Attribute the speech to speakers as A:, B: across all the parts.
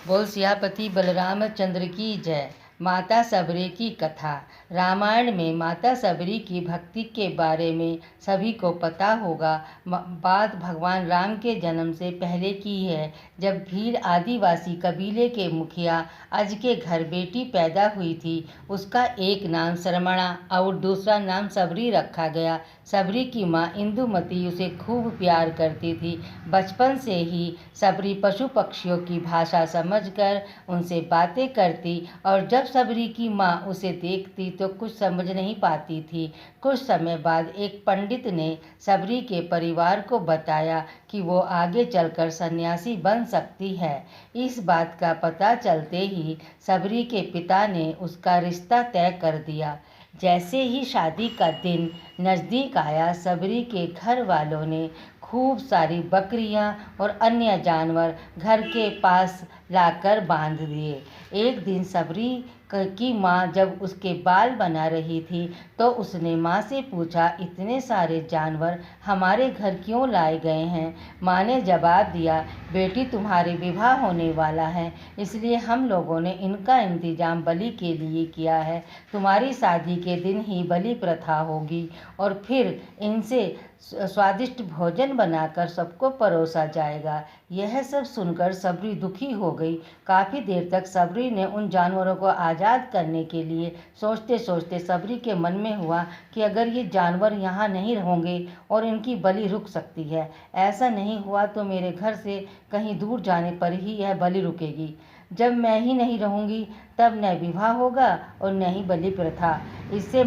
A: बोल सियापति बलरामचंद्र की जय। माता सबरी की कथा। रामायण में माता सबरी की भक्ति के बारे में सभी को पता होगा। बात भगवान राम के जन्म से पहले की है, जब भील आदिवासी कबीले के मुखिया अज के घर बेटी पैदा हुई थी। उसका एक नाम सरमणा और दूसरा नाम सबरी रखा गया। सबरी की माँ इंदुमती उसे खूब प्यार करती थी। बचपन से ही सबरी पशु पक्षियों की भाषा समझकर उनसे बातें करती, और जब सबरी की माँ उसे देखती तो कुछ समझ नहीं पाती थी। कुछ समय बाद एक पंडित ने सबरी के परिवार को बताया कि वो आगे चलकर सन्यासी बन सकती है। इस बात का पता चलते ही सबरी के पिता ने उसका रिश्ता तय कर दिया। जैसे ही शादी का दिन नज़दीक आया, सबरी के घर वालों ने खूब सारी बकरियां और अन्य जानवर घर के पास लाकर बांध दिए। एक दिन सबरी की माँ जब उसके बाल बना रही थी तो उसने माँ से पूछा, इतने सारे जानवर हमारे घर क्यों लाए गए हैं? माँ ने जवाब दिया, बेटी तुम्हारे विवाह होने वाला है, इसलिए हम लोगों ने इनका इंतजाम बलि के लिए किया है। तुम्हारी शादी के दिन ही बलि प्रथा होगी और फिर इनसे स्वादिष्ट भोजन बनाकर सबको परोसा जाएगा। यह सब सुनकर सबरी दुखी हो गई। काफ़ी देर तक सबरी ने उन जानवरों को आज़ाद करने के लिए सोचते सोचते सबरी के मन में हुआ कि अगर ये जानवर यहाँ नहीं होंगे और इनकी बलि रुक सकती है, ऐसा नहीं हुआ तो मेरे घर से कहीं दूर जाने पर ही यह बलि रुकेगी। जब मैं ही नहीं रहूँगी तब न विवाह होगा और न ही बलि प्रथा। इससे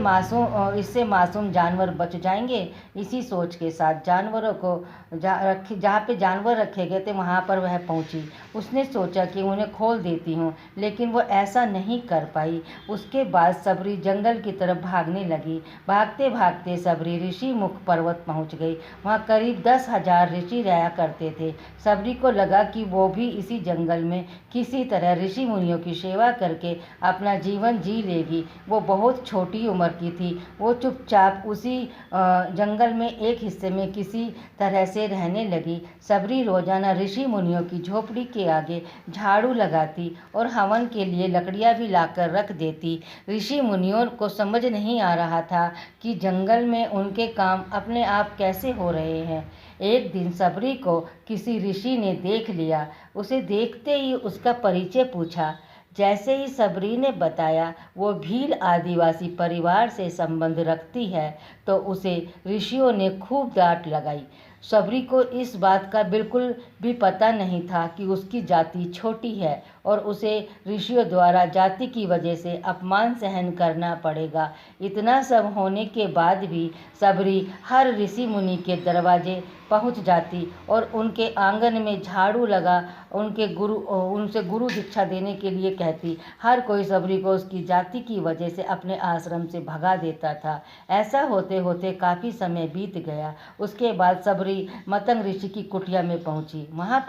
A: मासूम जानवर बच जाएंगे। इसी सोच के साथ जानवरों को जहाँ पे जानवर रखे गए थे वहाँ पर वह पहुँची। उसने सोचा कि उन्हें खोल देती हूँ, लेकिन वो ऐसा नहीं कर पाई। उसके बाद सबरी जंगल की तरफ भागने लगी। भागते भागते सबरी ऋषि मुख पर्वत पहुँच गई। वहाँ करीब 10,000 ऋषि रहा करते थे। सबरी को लगा कि वो भी इसी जंगल में किसी तरह ऋषि मुनियों की सेवा करके अपना जीवन जी लेगी। वो बहुत छोटी उम्र की थी। वो चुपचाप उसी जंगल में एक हिस्से में किसी तरह से रहने लगी। सबरी रोजाना ऋषि मुनियों की झोपड़ी के आगे झाड़ू लगाती और हवन के लिए लकड़ियाँ भी लाकर रख देती। ऋषि मुनियों को समझ नहीं आ रहा था कि जंगल में उनके काम अपने आप कैसे हो रहे हैं। एक दिन सबरी को किसी ऋषि ने देख लिया। उसे देखते ही उसका परिचय पूछा। जैसे ही सबरी ने बताया वो भील आदिवासी परिवार से संबंध रखती है, तो उसे ऋषियों ने खूब डांट लगाई। सबरी को इस बात का बिल्कुल भी पता नहीं था कि उसकी जाति छोटी है और उसे ऋषियों द्वारा जाति की वजह से अपमान सहन करना पड़ेगा। इतना सब होने के बाद भी सबरी हर ऋषि मुनि के दरवाजे पहुंच जाती और उनके आंगन में झाड़ू लगा उनसे गुरु दीक्षा देने के लिए कहती। हर कोई सबरी को उसकी जाति की वजह से अपने आश्रम से भगा देता था। ऐसा होते होते काफ़ी समय बीत गया। उसके बाद सबरी मतंग ऋषि की कुटिया में पहुंची। वहां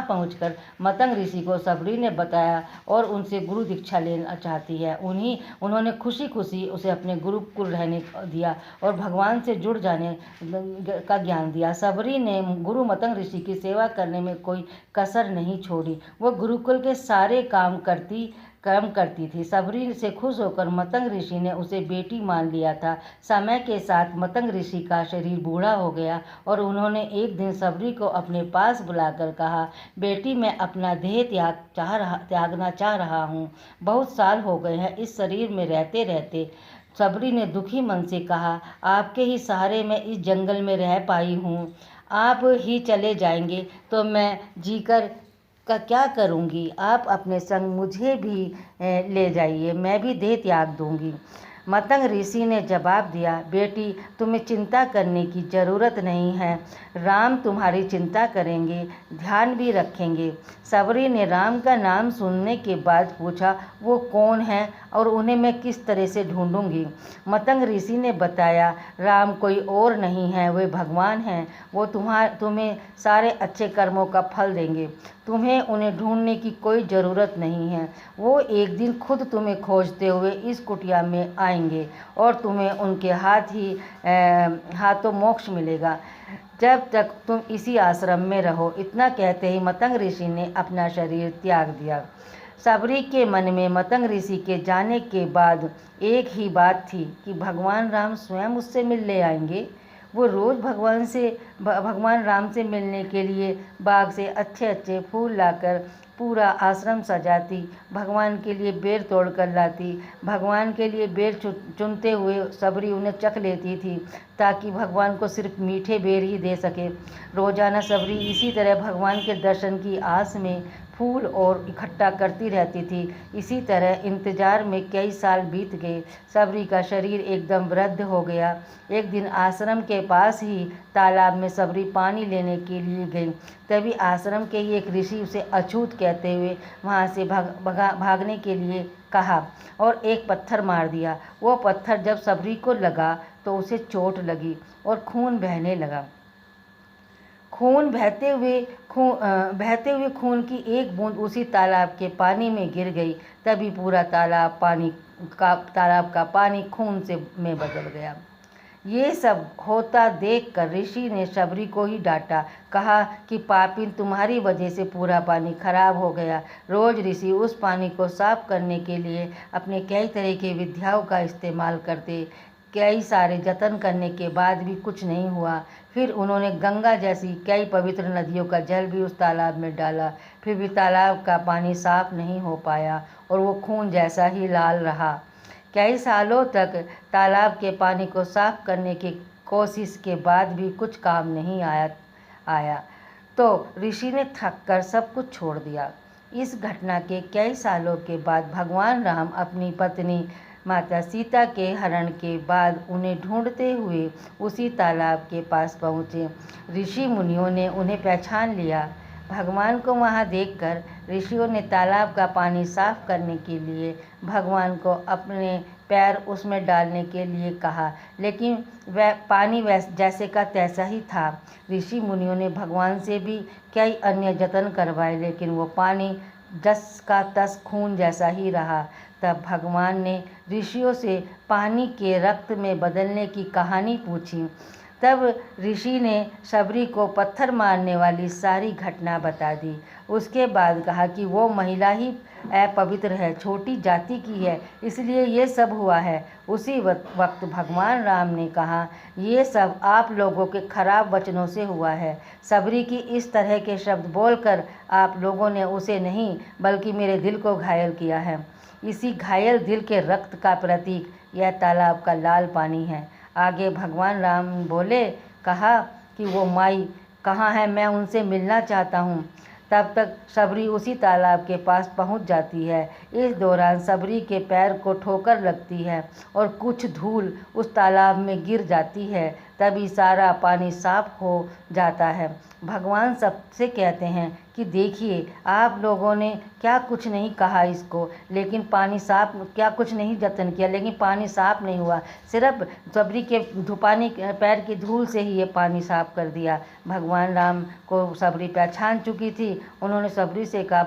A: पहुंचकर मतंग ऋषि को सबरी ने बताया और उनसे गुरु दीक्षा लेना चाहती है। उन्होंने खुशी खुशी उसे अपने गुरुकुल रहने दिया और भगवान से जुड़ जाने का ज्ञान दिया। सबरी ने गुरु मतंग ऋषि की सेवा करने में कोई कसर नहीं छोड़ी। वो गुरुकुल के सारे काम करती थी। सबरी से खुश होकर मतंग ऋषि ने उसे बेटी मान लिया था। समय के साथ मतंग ऋषि का शरीर बूढ़ा हो गया और उन्होंने एक दिन सबरी को अपने पास बुलाकर कहा, बेटी मैं अपना देह त्यागना चाह रहा हूँ। बहुत साल हो गए हैं इस शरीर में रहते रहते। सबरी ने दुखी मन से कहा, आपके ही सहारे मैं इस जंगल में रह पाई हूँ। आप ही चले जाएंगे तो मैं जीकर का क्या करूँगी? आप अपने संग मुझे भी ले जाइए, मैं भी देह त्याग दूँगी। मतंग ऋषि ने जवाब दिया, बेटी तुम्हें चिंता करने की ज़रूरत नहीं है। राम तुम्हारी चिंता करेंगे, ध्यान भी रखेंगे। सबरी ने राम का नाम सुनने के बाद पूछा, वो कौन है और उन्हें मैं किस तरह से ढूंढूंगी? मतंग ऋषि ने बताया, राम कोई और नहीं है, वे भगवान हैं। वो तुम्हें सारे अच्छे कर्मों का फल देंगे। तुम्हें उन्हें ढूंढने की कोई ज़रूरत नहीं है। वो एक दिन खुद तुम्हें खोजते हुए इस कुटिया में आएंगे और तुम्हें उनके हाथों मोक्ष मिलेगा। जब तक तुम इसी आश्रम में रहो। इतना कहते ही मतंग ऋषि ने अपना शरीर त्याग दिया। सबरी के मन में मतंग ऋषि के जाने के बाद एक ही बात थी कि भगवान राम स्वयं उससे मिलने आएंगे। वो रोज़ भगवान राम से मिलने के लिए बाग से अच्छे अच्छे फूल लाकर पूरा आश्रम सजाती, भगवान के लिए बेर तोड़ कर लाती। भगवान के लिए बेर चुनते हुए सबरी उन्हें चख लेती थी ताकि भगवान को सिर्फ मीठे बेर ही दे सके। रोज़ाना सबरी इसी तरह भगवान के दर्शन की आस में फूल और इकट्ठा करती रहती थी। इसी तरह इंतज़ार में कई साल बीत गए। सबरी का शरीर एकदम वृद्ध हो गया। एक दिन आश्रम के पास ही तालाब में सबरी पानी लेने के लिए गई। तभी आश्रम के ही एक ऋषि उसे अछूत कहते हुए वहाँ से भागने के लिए कहा और एक पत्थर मार दिया। वो पत्थर जब सबरी को लगा तो उसे चोट लगी और खून बहने लगा। बहते हुए खून की एक बूंद उसी तालाब के पानी में गिर गई। तभी पूरा तालाब का पानी खून में बदल गया। ये सब होता देखकर ऋषि ने सबरी को ही डांटा। कहा कि पापी, तुम्हारी वजह से पूरा पानी खराब हो गया। रोज ऋषि उस पानी को साफ करने के लिए अपने कई तरह की विद्याओं का इस्तेमाल करते। कई सारे जतन करने के बाद भी कुछ नहीं हुआ। फिर उन्होंने गंगा जैसी कई पवित्र नदियों का जल भी उस तालाब में डाला, फिर भी तालाब का पानी साफ नहीं हो पाया और वो खून जैसा ही लाल रहा। कई सालों तक तालाब के पानी को साफ करने की कोशिश के बाद भी कुछ काम नहीं आया तो ऋषि ने थक कर सब कुछ छोड़ दिया। इस घटना के कई सालों के बाद भगवान राम अपनी पत्नी माता सीता के हरण के बाद उन्हें ढूंढते हुए उसी तालाब के पास पहुँचे। ऋषि मुनियों ने उन्हें पहचान लिया। भगवान को वहाँ देखकर ऋषियों ने तालाब का पानी साफ करने के लिए भगवान को अपने पैर उसमें डालने के लिए कहा, लेकिन वह पानी जैसे का तैसा ही था। ऋषि मुनियों ने भगवान से भी कई अन्य जतन करवाए, लेकिन वो पानी जस का तस खून जैसा ही रहा। तब भगवान ने ऋषियों से पानी के रक्त में बदलने की कहानी पूछी। तब ऋषि ने सबरी को पत्थर मारने वाली सारी घटना बता दी। उसके बाद कहा कि वो महिला ही अपवित्र है, छोटी जाति की है, इसलिए ये सब हुआ है। उसी वक्त भगवान राम ने कहा, ये सब आप लोगों के खराब वचनों से हुआ है। सबरी की इस तरह के शब्द बोलकर आप लोगों ने उसे नहीं बल्कि मेरे दिल को घायल किया है। इसी घायल दिल के रक्त का प्रतीक यह तालाब का लाल पानी है। आगे भगवान राम बोले, कहा कि वो माई कहाँ है, मैं उनसे मिलना चाहता हूँ। तब तक सबरी उसी तालाब के पास पहुँच जाती है। इस दौरान सबरी के पैर को ठोकर लगती है और कुछ धूल उस तालाब में गिर जाती है। तभी सारा पानी साफ हो जाता है। भगवान सबसे कहते हैं कि देखिए, आप लोगों ने क्या कुछ नहीं कहा इसको, लेकिन पानी साफ, क्या कुछ नहीं जतन किया, लेकिन पानी साफ नहीं हुआ। सिर्फ सबरी के पैर की धूल से ही ये पानी साफ कर दिया। भगवान राम को सबरी पहचान चुकी थी। उन्होंने सबरी से कहा,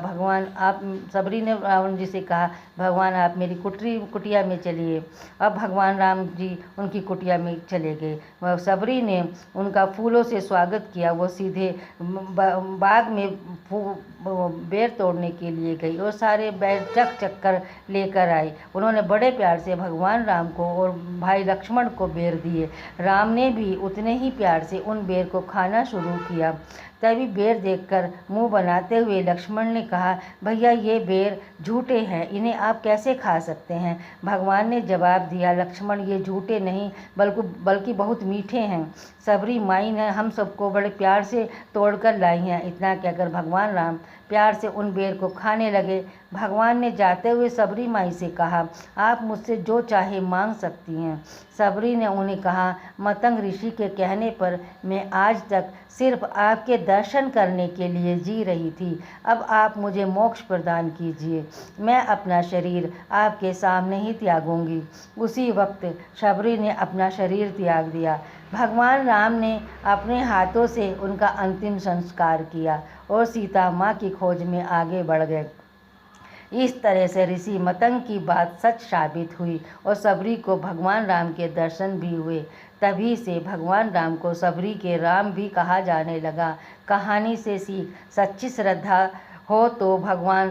A: सबरी ने रावण जी से कहा, भगवान आप मेरी कुटिया में चलिए। अब भगवान राम जी उनकी कुटिया में चले गए। वह सबरी ने उनका फूलों से स्वागत किया। वो सीधे बाग में बेर तोड़ने के लिए गई और सारे बेर चक कर लेकर आई। उन्होंने बड़े प्यार से भगवान राम को और भाई लक्ष्मण को बेर दिए। राम ने भी उतने ही प्यार से उन बेर को खाना शुरू किया। तभी बेर देखकर मुंह बनाते हुए लक्ष्मण ने कहा, भैया ये बेर झूठे हैं, इन्हें आप कैसे खा सकते हैं? भगवान ने जवाब दिया, लक्ष्मण ये झूठे नहीं बल्कि बहुत मीठे हैं। सबरी माई ने हम सबको बड़े प्यार से तोड़कर लाई हैं। इतना कहकर भगवान राम प्यार से उन बेर को खाने लगे। भगवान ने जाते हुए सबरी माई से कहा, आप मुझसे जो चाहे मांग सकती हैं। सबरी ने उन्हें कहा, मतंग ऋषि के कहने पर मैं आज तक सिर्फ आपके दर्शन करने के लिए जी रही थी। अब आप मुझे मोक्ष प्रदान कीजिए, मैं अपना शरीर आपके सामने ही त्यागूंगी। उसी वक्त सबरी ने अपना शरीर त्याग दिया। भगवान राम ने अपने हाथों से उनका अंतिम संस्कार किया और सीता माँ की खोज में आगे बढ़ गए। इस तरह से ऋषि मतंग की बात सच साबित हुई और सबरी को भगवान राम के दर्शन भी हुए। तभी से भगवान राम को सबरी के राम भी कहा जाने लगा। कहानी से सीख, सच्ची श्रद्धा हो तो भगवान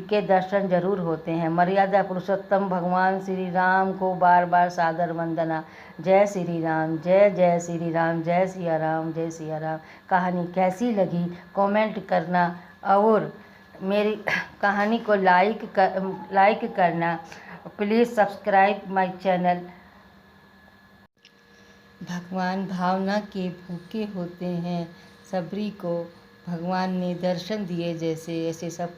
A: के दर्शन जरूर होते हैं। मर्यादा पुरुषोत्तम भगवान श्री राम को बार बार सादर वंदना। जय श्री राम, जय जय श्री राम, जय सिया राम, जय सिया राम। कहानी कैसी लगी कमेंट करना और मेरी कहानी को लाइक करना। Please subscribe my channel. भगवान भावना के भूखे होते हैं। सबरी को भगवान ने दर्शन दिए जैसे ऐसे सब